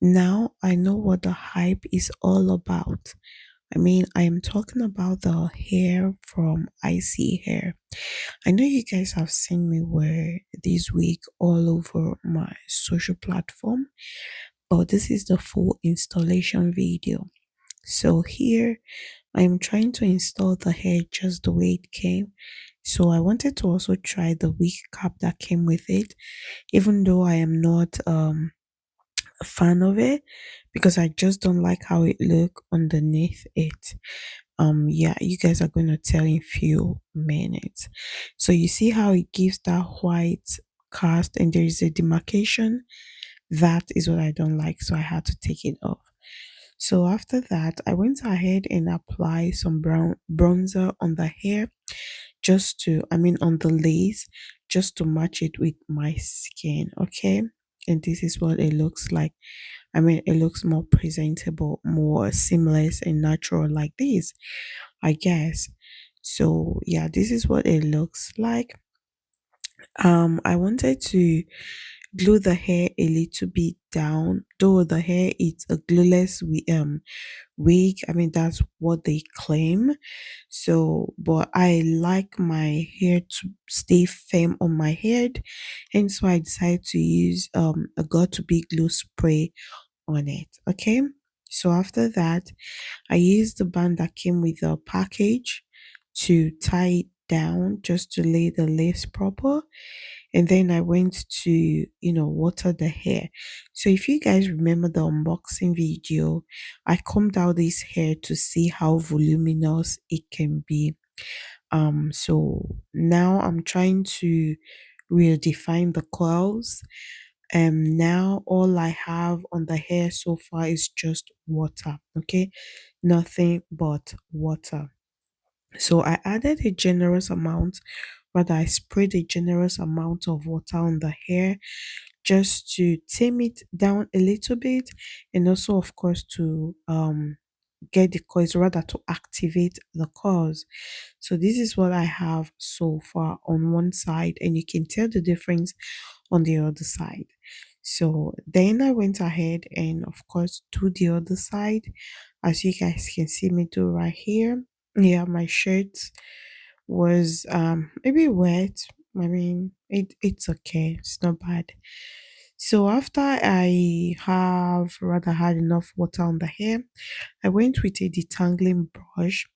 Now I know what the hype is all about. I mean, I am talking about the hair from Isee hair. I know you guys have seen me wear this wig all over my social platform, but this is the full installation video. So here I am trying to install the hair just the way it came. So I wanted to also try the wig cap that came with it, even though I am not a fan of it because I just don't like how it look underneath it. Yeah, you guys are going to tell in few minutes. So you see how it gives that white cast and there is a demarcation. That is what I don't like, so I had to take it off. So after that, I went ahead and applied some brown bronzer on the hair just to, I mean, on the lace, just to match it with my skin. Okay. And this is what it looks like. I mean, it looks more presentable, more seamless and natural like this, I guess. So yeah, this is what it looks like. I wanted to glue the hair a little bit down, though the hair is a glueless wig. I mean, that's what they claim. So, but I like my hair to stay firm on my head, and so I decided to use a got to be glue spray on it. Okay. So after that, I used the band that came with the package to tie it down just to lay the lace proper. And then I went to, water the hair. So if you guys remember the unboxing video, I combed out this hair to see how voluminous it can be. So now I'm trying to redefine the curls. Now all I have on the hair so far is just water. Okay, nothing but water. So I added a generous amount, rather I sprayed a generous amount of water on the hair just to tame it down a little bit, and also of course to get the coils, rather to activate the coils. So this is what I have so far on one side, and you can tell the difference on the other side. So then I went ahead and of course do the other side, as you guys can see me do right here. Yeah, my shirt was maybe wet. I mean, it's okay, it's not bad. So after I have rather had enough water on the hair, I went with a detangling brush.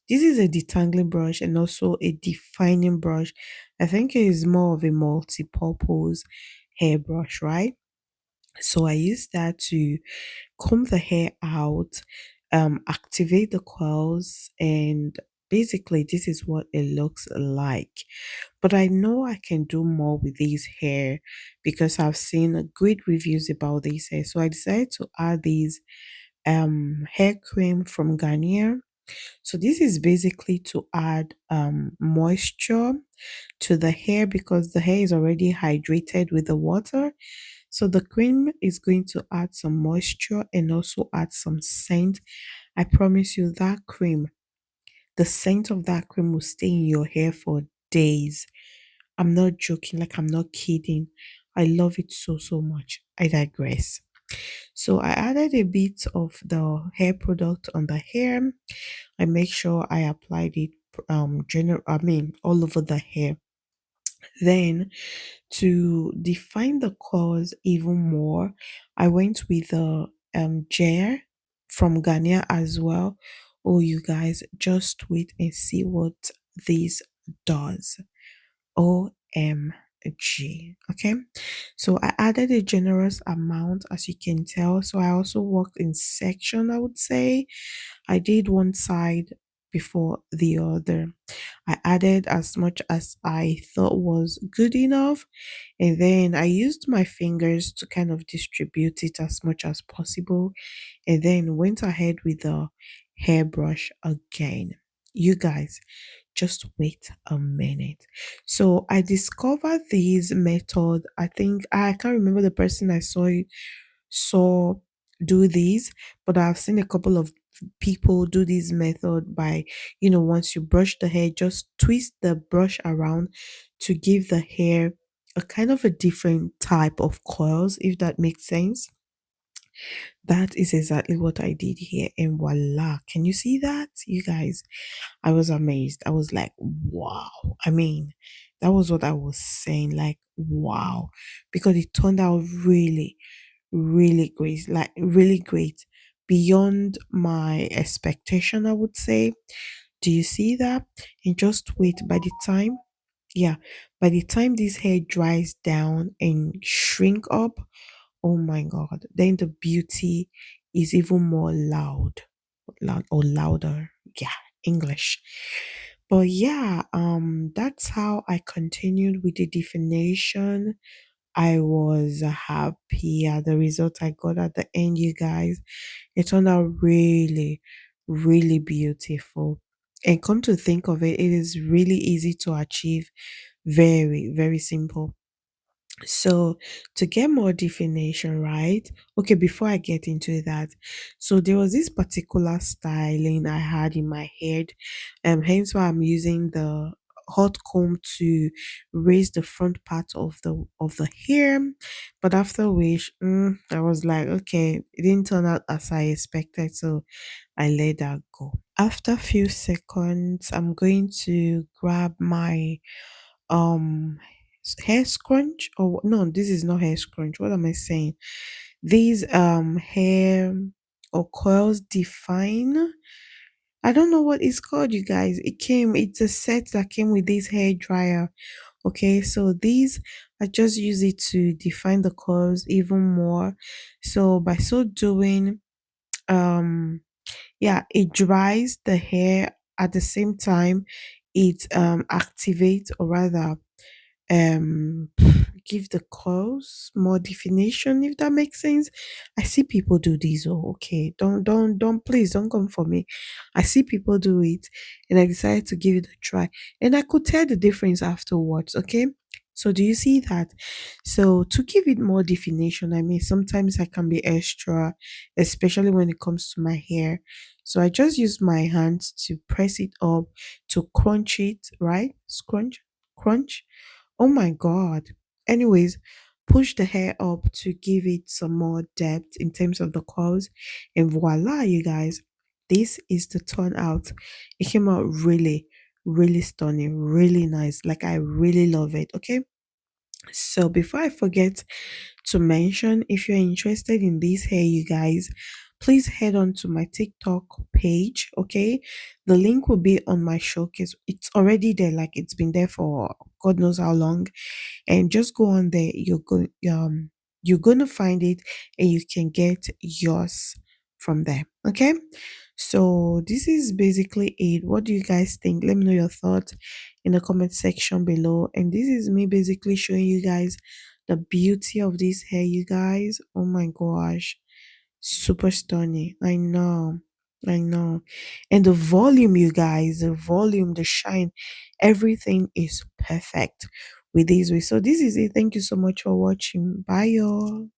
This is a detangling brush and also a defining brush. I think it is more of a multi-purpose hairbrush, right? So I use that to comb the hair out, activate the coils, and basically this is what it looks like. But I know I can do more with this hair because I've seen great reviews about this hair. So I decided to add these hair cream from Garnier. So this is basically to add moisture to the hair because the hair is already hydrated with the water. So the cream is going to add some moisture and also add some scent. I promise you that cream, the scent of that cream will stay in your hair for days. I'm not joking, like I'm not kidding. I love it so so much. I digress. So I added a bit of the hair product on the hair. I make sure I applied it all over the hair. Then to define the curls even more, I went with the gel from Garnier as well. Oh, you guys, just wait and see what this does. OMG. Okay. So I added a generous amount, as you can tell. So I also worked in section, I would say. I did one side before the other. I added as much as I thought was good enough, and then I used my fingers to kind of distribute it as much as possible, and then went ahead with the hairbrush again. You guys, just wait a minute. So I discovered this method. I think I can't remember the person I saw do these, but I've seen a couple of people do this method by, once you brush the hair, just twist the brush around to give the hair a kind of a different type of coils, if that makes sense. That is exactly what I did here. And voila. Can you see that? You guys, I was amazed. I was like, wow. I mean, that was what I was saying. Like, wow. Because it turned out really, really great. Like, really great. Beyond my expectation, I would say. Do you see that? And just wait. Yeah, by the time this hair dries down and shrink up, oh my god, then the beauty is even more loud or louder. Yeah, English. But yeah, that's how I continued with the definition. I was happy at the result I got at the end, you guys. It turned out really, really beautiful. And come to think of it, it is really easy to achieve. Very, very simple. So to get more definition, right? Okay, before I get into that, so there was this particular styling I had in my head, hence why I'm using the hot comb to raise the front part of the hair. But after which, I was like, okay, it didn't turn out as I expected, so I let that go. After a few seconds, I'm going to grab my hair scrunch, or no, this is not hair scrunch, what am I saying, these hair or coils define, I don't know what it's called, you guys. It's a set that came with this hair dryer. Okay, so these, I just use it to define the coils even more. So by so doing, um yeah, it dries the hair. At the same time, it activates, or rather um give the curls more definition, if that makes sense. I see people do this. Oh, okay, don't please don't come for me. I see people do it, and I decided to give it a try, and I could tell the difference afterwards. Okay, so do you see that? So to give it more definition, I mean, sometimes I can be extra, especially when it comes to my hair. So I just use my hands to press it up, to crunch it, right? Scrunch, crunch. Oh my god. Anyways, push the hair up to give it some more depth in terms of the curls. And voila, you guys. This is the turnout. It came out really, really stunning, really nice. Like, I really love it. Okay. So before I forget to mention, if you're interested in this hair, you guys, please head on to my TikTok page. Okay, the link will be on my showcase. It's already there, like it's been there for God knows how long. And just go on there. You're gonna find it, and you can get yours from there. Okay. So this is basically it. What do you guys think? Let me know your thoughts in the comment section below. And this is me basically showing you guys the beauty of this hair, you guys. Oh my gosh. Super stunning. I know. I know. And the volume, you guys, the volume, the shine, everything is perfect with this way. So this is it. Thank you so much for watching. Bye, y'all.